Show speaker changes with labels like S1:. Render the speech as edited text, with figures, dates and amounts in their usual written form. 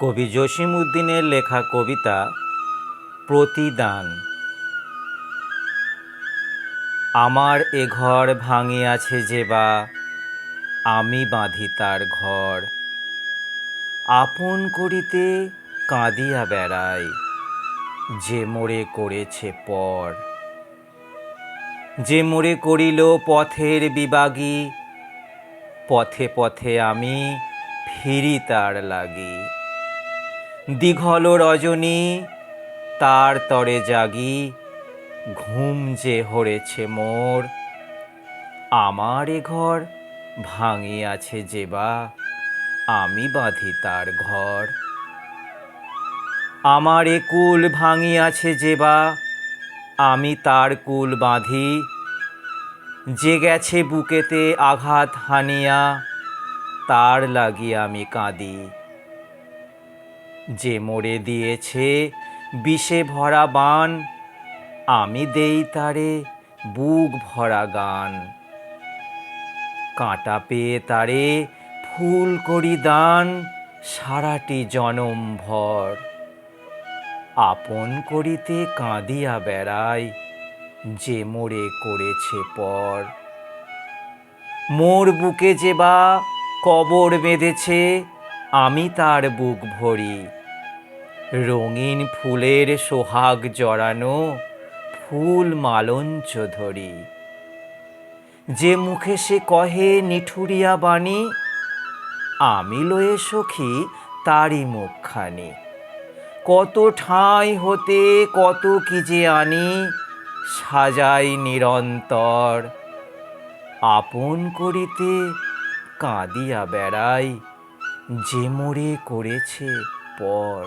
S1: কবি জসিমউদ্দিনের লেখা কবিতা প্রতিদান। আমার এ ঘর ভাঙিয়াছে যে বা, আমি বাঁধি তার ঘর। আপন করিতে কাঁদিয়া বেড়াই, যে মোরে করেছে পর। যে মোরে করিল পথের বিবাগী, পথে পথে আমি ফিরি তার লাগি। দীঘল রজনী তার তরে জাগি, ঘুম যে হরেছে মোর। আমার এ ঘর ভাঙিয়াছে যে বা, আমি বাঁধি তার ঘর। আমার এ কুল ভাঙিয়াছে যে বা, আমি তার কুল বাঁধি। যে গেছে বুকেতে আঘাত হানিয়া, তার লাগি আমি কাঁদি। যে মোরে দিয়েছে বিষে ভরা বাণ, আমি দেই তারে বুক ভরা গান। কাঁটা পেয়ে তারে ফুল করি দান, সারাটি জনম ভর। আপন করিতে কাঁদিয়া বেড়াই, যে মোরে করেছে পর। মোর বুকে যে বা কবর বেঁধেছে, আমি তার বুক ভরি। রঙিন ফুলের সোহাগ জড়ানো, ফুল মালঞ্চ ধরি। যে মুখে সে কহে নিঠুরিয়া বাণী, আমি লয়ে সখী তারি মুখখানি। কত ঠাঁই হতে কত কি যে আনি, সাজাই নিরন্তর। আপন করিতে কাঁদিয়া বেড়াই, যে মোরে করেছে পর।